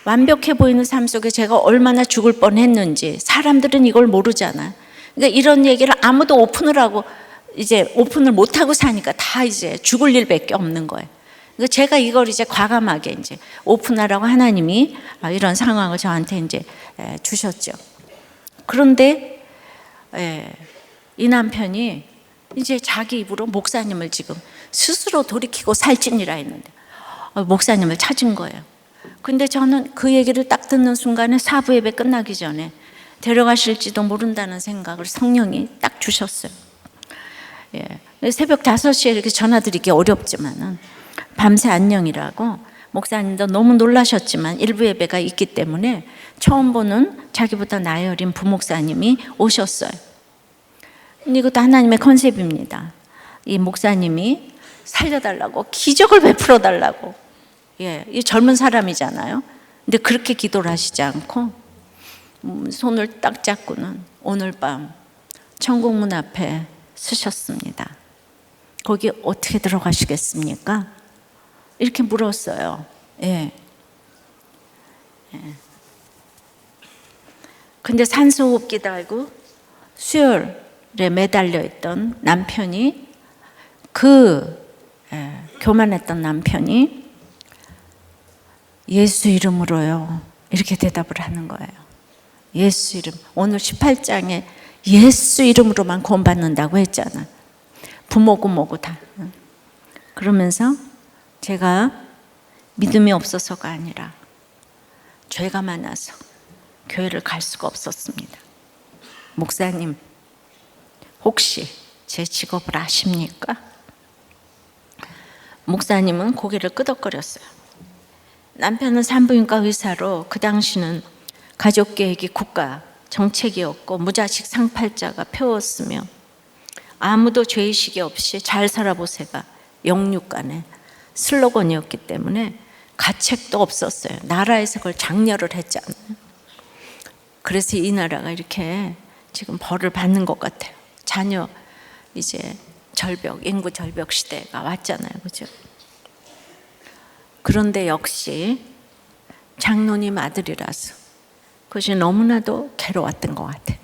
완벽해 보이는 삶 속에 제가 얼마나 죽을 뻔했는지 사람들은 이걸 모르잖아요. 그러니까 이런 얘기를 아무도 오픈을 하고 이제 오픈을 못 하고 사니까 다 이제 죽을 일밖에 없는 거예요. 그러니까 제가 이걸 이제 과감하게 이제 오픈하라고 하나님이 이런 상황을 저한테 이제 주셨죠. 그런데 이 남편이 이제 자기 입으로 목사님을 지금 스스로 돌이키고 살찌니라 했는데 목사님을 찾은 거예요. 근데 저는 그 얘기를 딱 듣는 순간에 사부 예배 끝나기 전에 데려가실지도 모른다는 생각을 성령이 딱 주셨어요. 새벽 5시에 이렇게 전화드리기 어렵지만은 밤새 안녕이라고 목사님도 너무 놀라셨지만 일부 예배가 있기 때문에 처음 보는 자기보다 나이 어린 부목사님이 오셨어요. 근데 이것도 하나님의 컨셉입니다. 이 목사님이 살려달라고 기적을 베풀어 달라고 이 젊은 사람이잖아요. 근데 그렇게 기도를 하시지 않고 손을 딱 잡고는 오늘 밤 천국문 앞에 서셨습니다. 거기 어떻게 들어가시겠습니까? 이렇게 물었어요. 근데 산소호흡기 달고 수혈에 매달려 있던 남편이 교만했던 남편이 예수 이름으로요 이렇게 대답을 하는 거예요. 예수 이름. 오늘 18장에 예수 이름으로만 구원받는다고 했잖아. 부모고 뭐고 다. 그러면서 제가 믿음이 없어서가 아니라 죄가 많아서 교회를 갈 수가 없었습니다. 목사님, 혹시 제 직업을 아십니까? 목사님은 고개를 끄덕거렸어요. 남편은 산부인과 의사로 그 당시는 가족계획이 국가 정책이었고 무자식 상팔자가 펴웠으며 아무도 죄의식이 없이 잘 살아보세가 영육간의 슬로건이었기 때문에 가책도 없었어요. 나라에서 그걸 장려를 했잖아요. 그래서 이 나라가 이렇게 지금 벌을 받는 것 같아요. 자녀 이제 절벽, 인구 절벽 시대가 왔잖아요. 그죠? 그런데 역시 장로님 아들이라서 그것이 너무나도 괴로웠던 것 같아요.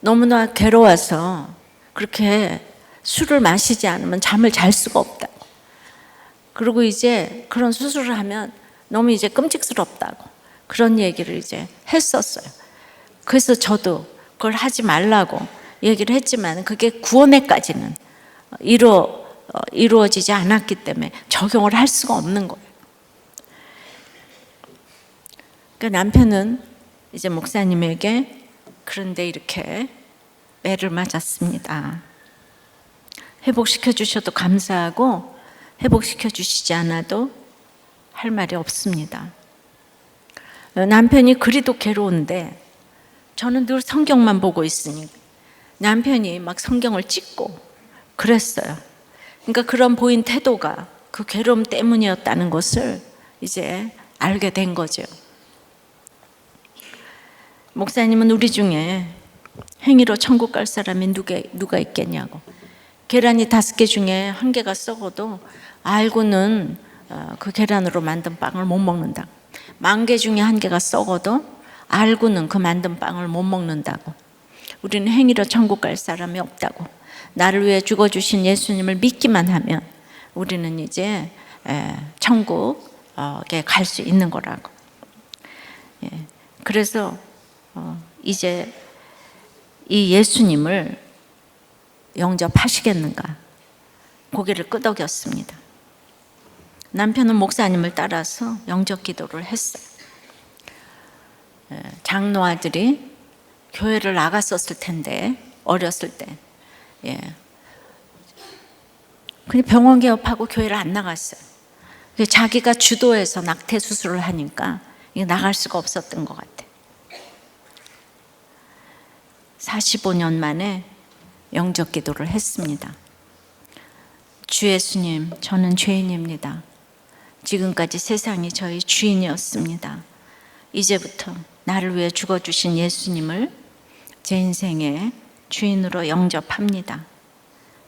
너무나 괴로워서 그렇게 술을 마시지 않으면 잠을 잘 수가 없다고. 그리고 이제 그런 수술을 하면 너무 이제 끔찍스럽다고 그런 얘기를 이제 했었어요. 그래서 저도 그걸 하지 말라고 얘기를 했지만 그게 구원에까지는 이루어지지 않았기 때문에 적용을 할 수가 없는 거예요. 그러니까 남편은 이제 목사님에게 그런데 이렇게 매를 맞았습니다. 회복시켜 주셔도 감사하고 회복시켜 주시지 않아도 할 말이 없습니다. 남편이 그리도 괴로운데 저는 늘 성경만 보고 있으니 남편이 막 성경을 찍고 그랬어요. 그러니까 그런 보인 태도가 그 괴로움 때문이었다는 것을 이제 알게 된 거죠. 목사님은 우리 중에 행위로 천국 갈 사람이 누가 있겠냐고. 계란이 5개 중에 1개가 썩어도 알고는 그 계란으로 만든 빵을 못 먹는다. 10,000개 중에 1개가 썩어도 알고는 그 만든 빵을 못 먹는다고. 우리는 행위로 천국 갈 사람이 없다고. 나를 위해 죽어주신 예수님을 믿기만 하면 우리는 이제 천국에 갈 수 있는 거라고. 그래서 이제 이 예수님을 영접하시겠는가 고개를 끄덕였습니다. 남편은 목사님을 따라서 영접 기도를 했어요. 장로 아들이 교회를 나갔었을 텐데, 어렸을 때. 그냥 병원 개업하고 교회를 안 나갔어요. 자기가 주도해서 낙태 수술을 하니까 나갈 수가 없었던 것 같아요. 45년 만에 영접 기도를 했습니다. 주 예수님, 저는 죄인입니다. 지금까지 세상이 저희 주인이었습니다. 이제부터 나를 위해 죽어주신 예수님을 제 인생의 주인으로 영접합니다.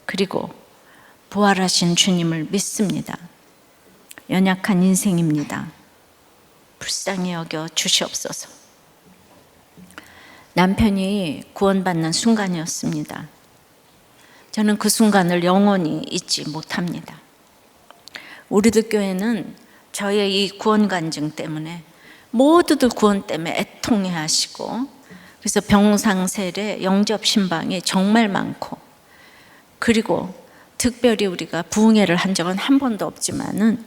그리고 부활하신 주님을 믿습니다. 연약한 인생입니다. 불쌍히 여겨 주시옵소서. 남편이 구원받는 순간이었습니다. 저는 그 순간을 영원히 잊지 못합니다. 우리들 교회는 저의 이 구원 간증 때문에 모두들 구원 때문에 애통해 하시고, 그래서 병상세례, 영접 신방이 정말 많고, 그리고 특별히 우리가 부흥회를 한 적은 한 번도 없지만은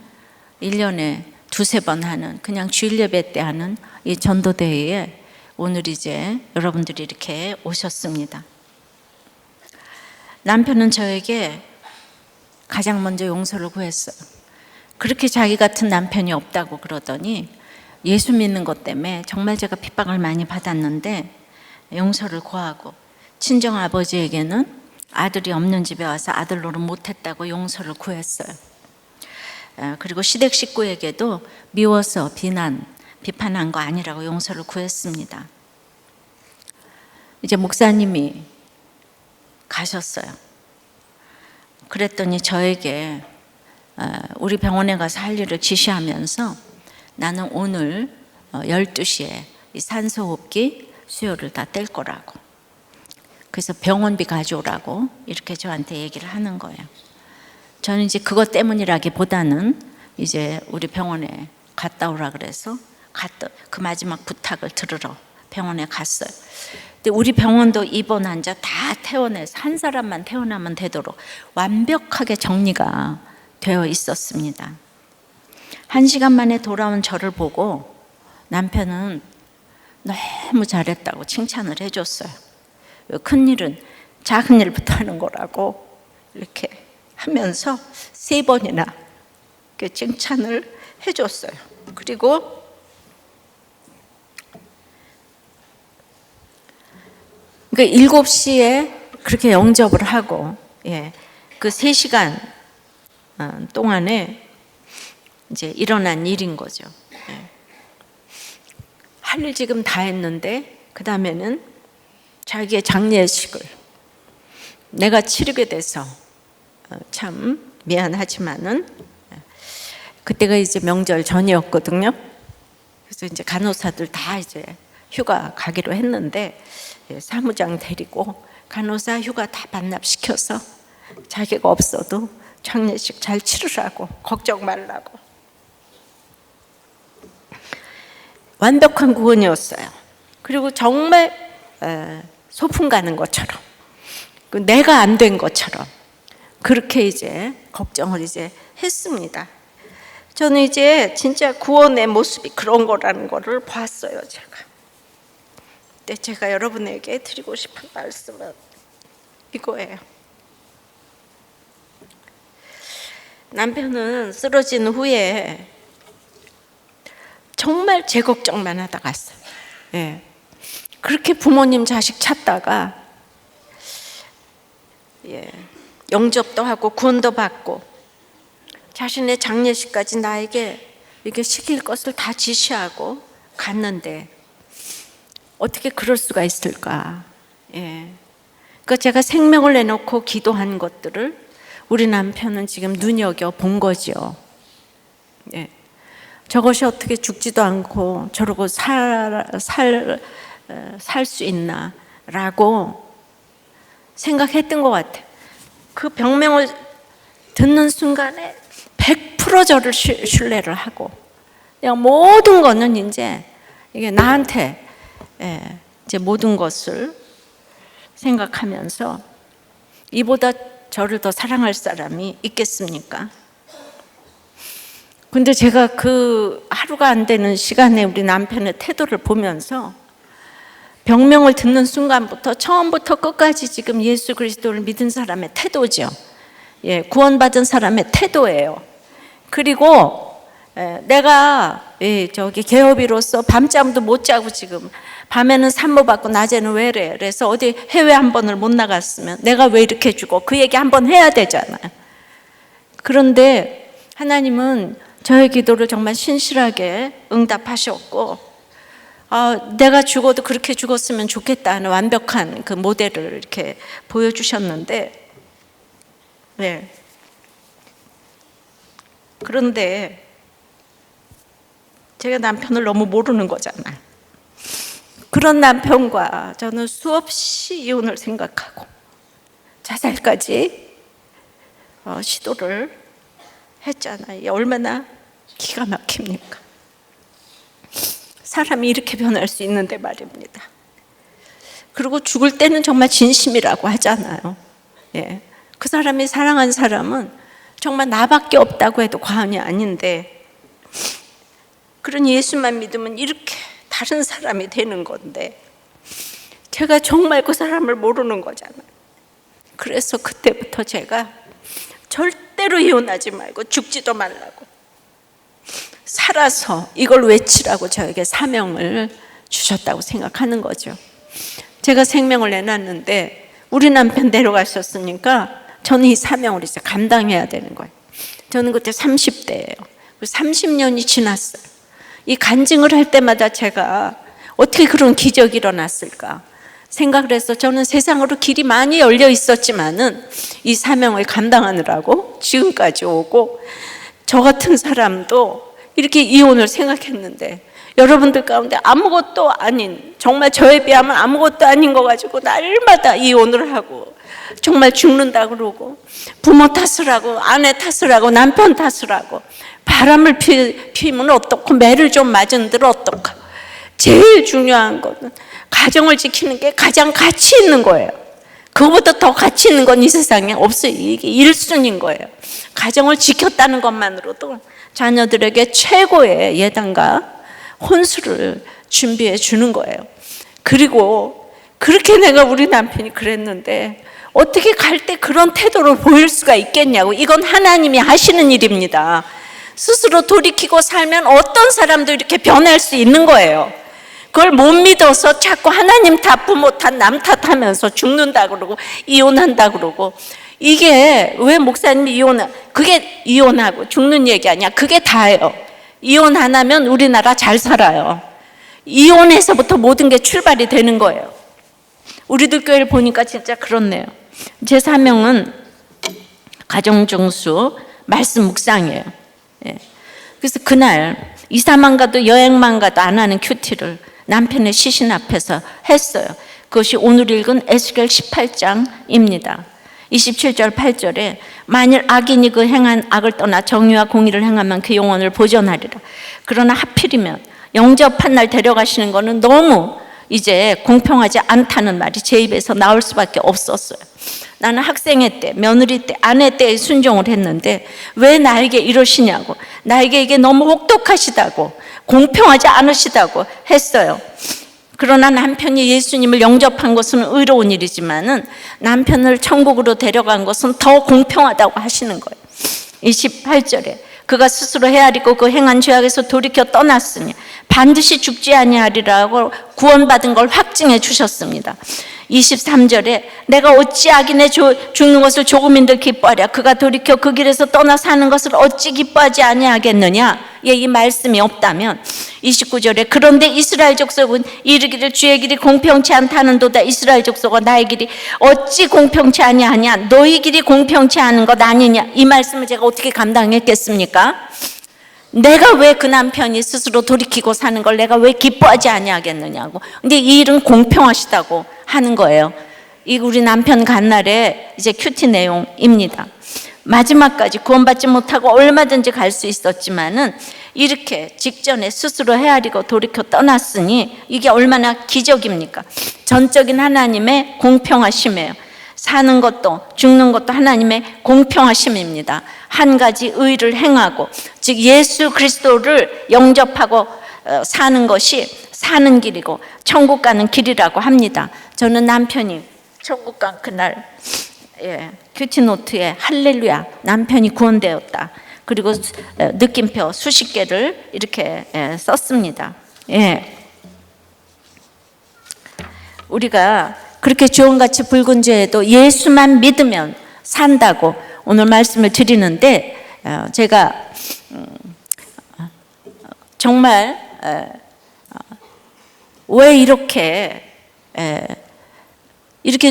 1년에 2-3번 하는, 그냥 주일 예배 때 하는 이 전도대회에 오늘 이제 여러분들이 이렇게 오셨습니다. 남편은 저에게 가장 먼저 용서를 구했어요. 그렇게 자기 같은 남편이 없다고 그러더니 예수 믿는 것 때문에 정말 제가 핍박을 많이 받았는데 용서를 구하고, 친정 아버지에게는 아들이 없는 집에 와서 아들 노릇 못했다고 용서를 구했어요. 그리고 시댁 식구에게도 미워서 비판한 거 아니라고 용서를 구했습니다. 이제 목사님이 가셨어요. 그랬더니 저에게 우리 병원에 가서 할 일을 지시하면서 나는 오늘 12시에 이 산소호흡기 수요를 다 뗄 거라고. 그래서 병원비 가져오라고 이렇게 저한테 얘기를 하는 거예요. 저는 이제 그것 때문이라기보다는 이제 우리 병원에 갔다 오라 그래서 그 마지막 부탁을 들으러 병원에 갔어요. 근데 우리 병원도 입원 환자 다 퇴원해서 한 사람만 퇴원하면 되도록 완벽하게 정리가 되어 있었습니다. 1시간 만에 돌아온 저를 보고 남편은 너무 잘했다고 칭찬을 해줬어요. 큰일은 작은 일부터 하는 거라고 이렇게 하면서 3번이나 칭찬을 해줬어요. 그리고 그러니까 7시에 그렇게 영접을 하고, 그 3시간 동안에 이제 일어난 일인 거죠. 할 일 지금 다 했는데 그 다음에는 자기의 장례식을 내가 치르게 돼서 참 미안하지만은, 그때가 이제 명절 전이었거든요. 그래서 이제 간호사들 다 이제 휴가 가기로 했는데 사무장 데리고 간호사 휴가 다 반납시켜서 자기가 없어도 장례식 잘 치르라고, 걱정 말라고. 완벽한 구원이었어요. 그리고 정말 소풍 가는 것처럼, 내가 안 된 것처럼 그렇게 이제 걱정을 이제 했습니다. 저는 이제 진짜 구원의 모습이 그런 거라는 거를 봤어요, 제가. 근데 제가 여러분에게 드리고 싶은 말씀은 이거예요. 남편은 쓰러진 후에 정말 제 걱정만 하다 갔어요. 그렇게 부모님 자식 찾다가 영접도 하고 구원도 받고 자신의 장례식까지 나에게 이렇게 시킬 것을 다 지시하고 갔는데 어떻게 그럴 수가 있을까? 예. 그러니까 제가 생명을 내놓고 기도한 것들을 우리 남편은 지금 눈여겨 본 거죠. 예. 저것이 어떻게 죽지도 않고 저러고 살 수 있나라고 생각했던 것 같아요. 그 병명을 듣는 순간에 100% 저를 신뢰를 하고, 그냥 모든 거는 이제 이게 나한테 이제 모든 것을 생각하면서, 이보다 저를 더 사랑할 사람이 있겠습니까? 근데 제가 그 하루가 안 되는 시간에 우리 남편의 태도를 보면서 병명을 듣는 순간부터 처음부터 끝까지 지금 예수 그리스도를 믿은 사람의 태도죠. 예, 구원받은 사람의 태도예요. 그리고 내가 저기 개업이로서 밤잠도 못 자고 지금 밤에는 산모받고 낮에는 외래, 그래서 어디 해외 한 번을 못 나갔으면 내가 왜 이렇게 죽어? 그 얘기 한 번 해야 되잖아요. 그런데 하나님은 저의 기도를 정말 신실하게 응답하셨고, 내가 죽어도 그렇게 죽었으면 좋겠다는 완벽한 그 모델을 이렇게 보여주셨는데, 네. 그런데 제가 남편을 너무 모르는 거잖아요. 그런 남편과 저는 수없이 이혼을 생각하고 자살까지 시도를 했잖아요. 얼마나 기가 막힙니까? 사람이 이렇게 변할 수 있는데 말입니다. 그리고 죽을 때는 정말 진심이라고 하잖아요. 예. 그 사람이 사랑한 사람은 정말 나밖에 없다고 해도 과언이 아닌데, 그런 예수만 믿으면 이렇게 다른 사람이 되는 건데, 제가 정말 그 사람을 모르는 거잖아요. 그래서 그때부터 제가 절대로 이혼하지 말고 죽지도 말라고, 살아서 이걸 외치라고 저에게 사명을 주셨다고 생각하는 거죠. 제가 생명을 내놨는데 우리 남편 데려가셨으니까 저는 이 사명을 이제 감당해야 되는 거예요. 저는 그때 30대예요. 30년이 지났어요. 이 간증을 할 때마다 제가 어떻게 그런 기적이 일어났을까 생각을 해서, 저는 세상으로 길이 많이 열려 있었지만은 이 사명을 감당하느라고 지금까지 오고, 저 같은 사람도 이렇게 이혼을 생각했는데 여러분들 가운데 아무것도 아닌, 정말 저에 비하면 아무것도 아닌 거 가지고 날마다 이혼을 하고 정말 죽는다 그러고, 부모 탓을 하고 아내 탓을 하고 남편 탓을 하고, 바람을 피우면 어떻고 매를 좀 맞은들 어떡하. 제일 중요한 거는 가정을 지키는 게 가장 가치 있는 거예요. 그거보다 더 가치 있는 건 이 세상에 없어요. 이게 1순위인 거예요. 가정을 지켰다는 것만으로도 자녀들에게 최고의 예단과 혼수를 준비해 주는 거예요. 그리고 그렇게 내가 우리 남편이 그랬는데 어떻게 갈 때 그런 태도를 보일 수가 있겠냐고. 이건 하나님이 하시는 일입니다. 스스로 돌이키고 살면 어떤 사람도 이렇게 변할 수 있는 거예요. 그걸 못 믿어서 자꾸 하나님 탓, 부모 탓, 남 탓하면서 죽는다 그러고 이혼한다 그러고, 이게 왜 목사님이 그게 이혼하고 죽는 얘기 아니야. 그게 다예요. 이혼 안 하면 우리나라 잘 살아요. 이혼에서부터 모든 게 출발이 되는 거예요. 우리들 교회를 보니까 진짜 그렇네요. 제 사명은 가정중수 말씀 묵상이에요. 예. 그래서 그날 이사만 가도 여행만 가도 안 하는 큐티를 남편의 시신 앞에서 했어요. 그것이 오늘 읽은 에스겔 18장입니다. 27절 8절에 만일 악인이 그 행한 악을 떠나 정의와 공의를 행하면 그 영혼을 보존하리라. 그러나 하필이면 영접한 날 데려가시는 거는 너무 이제 공평하지 않다는 말이 제 입에서 나올 수밖에 없었어요. 나는 학생회 때, 며느리 때, 아내 때에 순종을 했는데 왜 나에게 이러시냐고, 나에게 이게 너무 혹독하시다고, 공평하지 않으시다고 했어요. 그러나 남편이 예수님을 영접한 것은 의로운 일이지만은 남편을 천국으로 데려간 것은 더 공평하다고 하시는 거예요. 28절에 그가 스스로 헤아리고 그 행한 죄악에서 돌이켜 떠났으니 반드시 죽지 아니하리라고 구원받은 걸 확증해 주셨습니다. 23절에 내가 어찌 악인의 죽는 것을 조금인들 기뻐하랴. 그가 돌이켜 그 길에서 떠나 사는 것을 어찌 기뻐하지 아니하겠느냐. 이 말씀이 없다면 29절에 그런데 이스라엘 족속은 이르기를 주의 길이 공평치 않다는도다. 이스라엘 족속아 나의 길이 어찌 공평치 아니하냐. 너희 길이 공평치 않은 것 아니냐. 이 말씀을 제가 어떻게 감당했겠습니까? 내가 왜 그 남편이 스스로 돌이키고 사는 걸 내가 왜 기뻐하지 아니하겠느냐고. 근데 이 일은 공평하시다고 하는 거예요. 이 우리 남편 간 날에 이제 큐티 내용입니다. 마지막까지 구원받지 못하고 얼마든지 갈 수 있었지만은 이렇게 직전에 스스로 헤아리고 돌이켜 떠났으니 이게 얼마나 기적입니까? 전적인 하나님의 공평하심이에요. 사는 것도 죽는 것도 하나님의 공평하심입니다. 한 가지 의를 행하고 즉 예수 그리스도를 영접하고 사는 것이 사는 길이고 천국 가는 길이라고 합니다. 저는 남편이 천국 간 그날 큐티 노트에 할렐루야 남편이 구원되었다. 그리고 느낌표 수십 개를 이렇게 썼습니다. 우리가 그렇게 주홍같이 붉은 죄에도 예수만 믿으면 산다고 오늘 말씀을 드리는데 제가 정말 왜 이렇게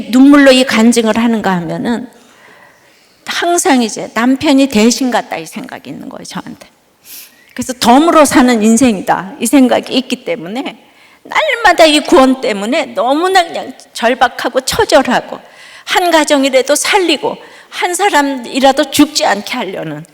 눈물로 이 간증을 하는가 하면은 항상 이제 남편이 대신 같다 이 생각이 있는 거예요, 저한테. 그래서 덤으로 사는 인생이다 이 생각이 있기 때문에 날마다 이 구원 때문에 너무나 그냥 절박하고 처절하고 한 가정이라도 살리고 한 사람이라도 죽지 않게 하려는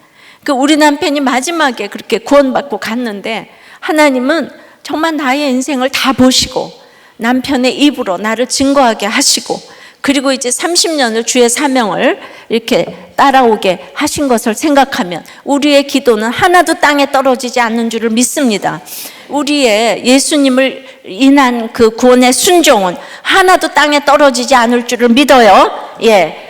우리 남편이 마지막에 그렇게 구원받고 갔는데 하나님은 정말 나의 인생을 다 보시고 남편의 입으로 나를 증거하게 하시고 그리고 이제 30년을 주의 사명을 이렇게 따라오게 하신 것을 생각하면 우리의 기도는 하나도 땅에 떨어지지 않는 줄을 믿습니다. 우리의 예수님을 인한 그 구원의 순종은 하나도 땅에 떨어지지 않을 줄을 믿어요.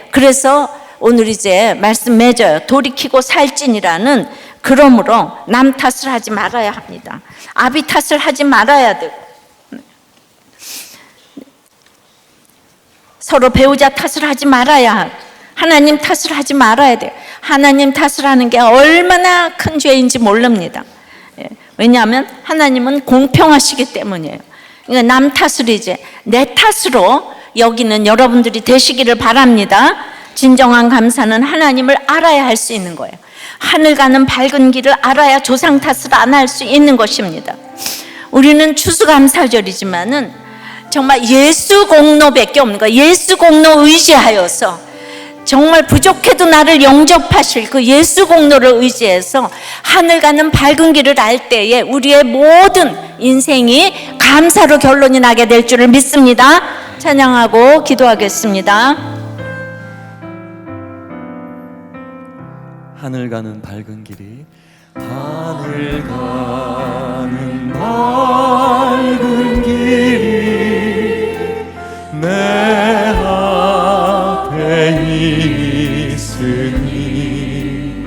그래서 오늘 이제 말씀 맺어요. 돌이키고 살진이라는 그러므로 남 탓을 하지 말아야 합니다. 아비 탓을 하지 말아야 되고 서로 배우자 탓을 하지 말아야 하고 하나님 탓을 하지 말아야 돼요. 하나님 탓을 하는 게 얼마나 큰 죄인지 모릅니다. 왜냐하면 하나님은 공평하시기 때문이에요. 그러니까 남 탓을 이제 내 탓으로 여기는 여러분들이 되시기를 바랍니다. 진정한 감사는 하나님을 알아야 할 수 있는 거예요. 하늘 가는 밝은 길을 알아야 조상 탓을 안 할 수 있는 것입니다. 우리는 추수감사절이지만은 정말 예수 공로밖에 없는 거예요. 예수 공로 의지하여서 정말 부족해도 나를 영접하실 그 예수 공로를 의지해서 하늘 가는 밝은 길을 알 때에 우리의 모든 인생이 감사로 결론이 나게 될 줄을 믿습니다. 찬양하고 기도하겠습니다. 하늘 가는 밝은 길이 하늘 가는 밝은 길이 내 앞에 있으니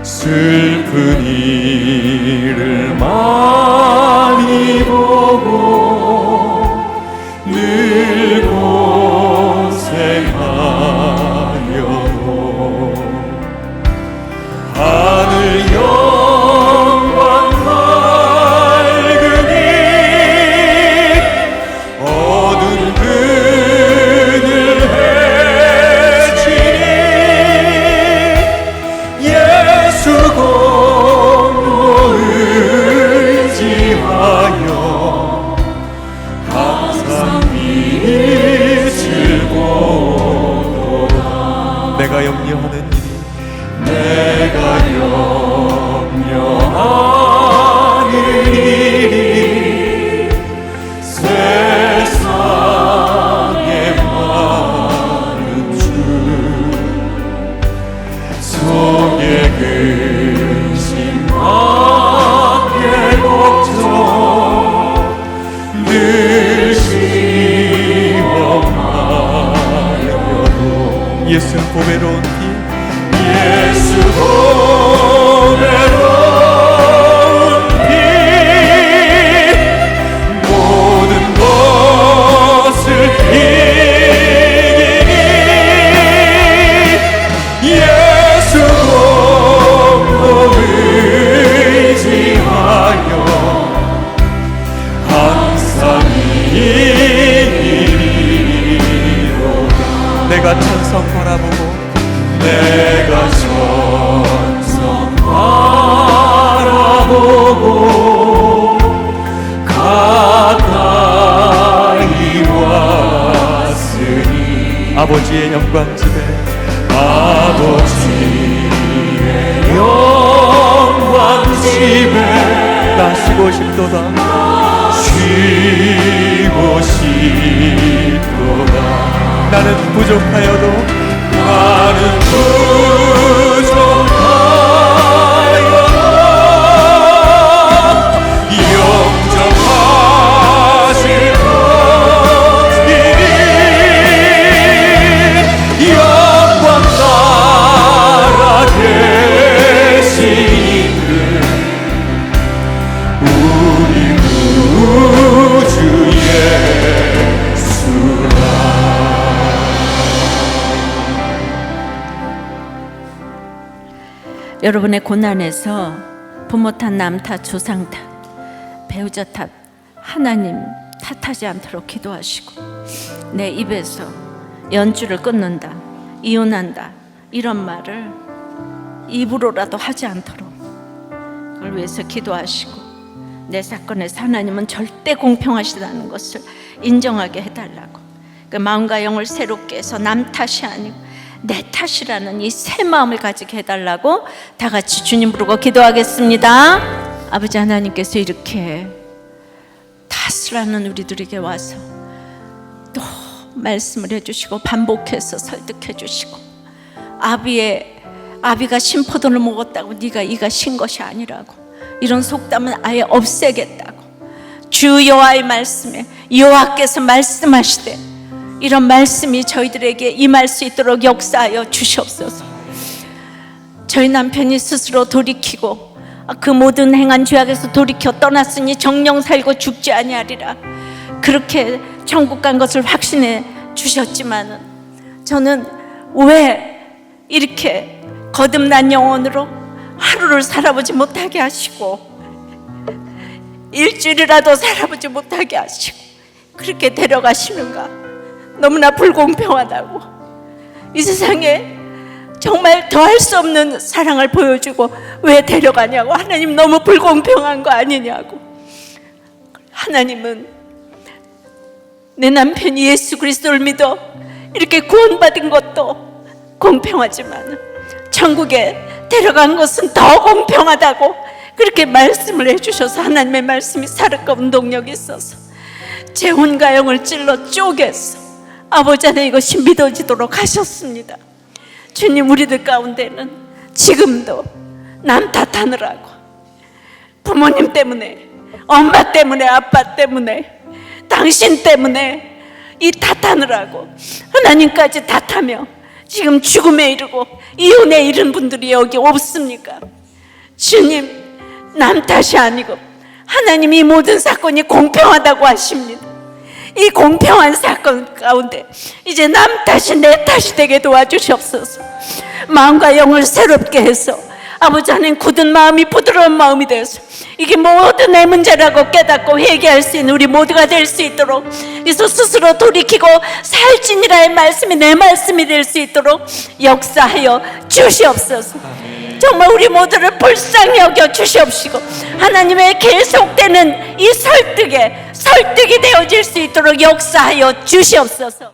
슬픈 일을 많이 보고 늘 고생하려고 하늘 영광 밝으니 어두운 그늘 헤치니 예수 공로 의지하여 항상 믿을고도다. 내가 염려하는 내가 염려하는 일이 세상에 많은 줄 속에 근심 밖에 걱정 늘 시험하여도 예수 보배로운 예수 보배로운 피 모든 것을 이기니 예수 공로 의지하여 내가 천성 바라보고 내가 천성 바라보고 가까이 왔으니 아버지의 영광 집에 아버지의 영광 집에 나 쉬고 싶도다 쉬고 싶도다 나는 부족하여도 나는 부족하여도 영접하실 것이니 영광 나라 되시니 우리 구주 예수라. 여러분의 고난에서 부모 탓, 남 탓, 조상 탓, 배우자 탓, 하나님 탓하지 않도록 기도하시고 내 입에서 연주를 끊는다, 이혼한다 이런 말을 입으로라도 하지 않도록 그걸 위해서 기도하시고 내 사건에서 하나님은 절대 공평하시다는 것을 인정하게 해달라고 그 마음과 영을 새롭게 해서 남 탓이 아니고 내 탓이라는 이 새 마음을 가지게 해달라고 다 같이 주님 부르고 기도하겠습니다. 아버지 하나님께서 이렇게 탓을 하는 우리들에게 와서 또 말씀을 해주시고 반복해서 설득해 주시고 아비가 신포도를 먹었다고 네가 이가 신 것이 아니라고 이런 속담은 아예 없애겠다고 주 여호와의 말씀에 여호와께서 말씀하시되 이런 말씀이 저희들에게 임할 수 있도록 역사하여 주시옵소서. 저희 남편이 스스로 돌이키고 그 모든 행한 죄악에서 돌이켜 떠났으니 정령 살고 죽지 아니하리라 그렇게 천국 간 것을 확신해 주셨지만은 저는 왜 이렇게 거듭난 영혼으로 하루를 살아보지 못하게 하시고 일주일이라도 살아보지 못하게 하시고 그렇게 데려가시는가 너무나 불공평하다고 이 세상에 정말 더할 수 없는 사랑을 보여주고 왜 데려가냐고 하나님 너무 불공평한 거 아니냐고 하나님은 내 남편이 예수 그리스도를 믿어 이렇게 구원받은 것도 공평하지만 천국에 데려간 것은 더 공평하다고 그렇게 말씀을 해주셔서 하나님의 말씀이 사력과 운동력이 있어서 제 혼과 영을 찔러 쪼개서 아버지 안에 이것이 믿어지도록 하셨습니다. 주님 우리들 가운데는 지금도 남 탓하느라고 부모님 때문에 엄마 때문에 아빠 때문에 당신 때문에 이 탓하느라고 하나님까지 탓하며 지금 죽음에 이르고 이혼에 이른 분들이 여기 없습니까? 주님 남 탓이 아니고 하나님이 모든 사건이 공평하다고 하십니다. 이 공평한 사건 가운데 이제 남 탓이 내 탓이 되게 도와주시옵소서. 마음과 영을 새롭게 해서 아버지 하나님 굳은 마음이 부드러운 마음이 되어서 이게 모두 내 문제라고 깨닫고 회개할 수 있는 우리 모두가 될 수 있도록 그래서 스스로 돌이키고 살찌니라의 말씀이 내 말씀이 될 수 있도록 역사하여 주시옵소서. 정말 우리 모두를 불쌍히 여겨 주시옵시고 하나님의 계속되는 이 설득이 되어질 수 있도록 역사하여 주시옵소서.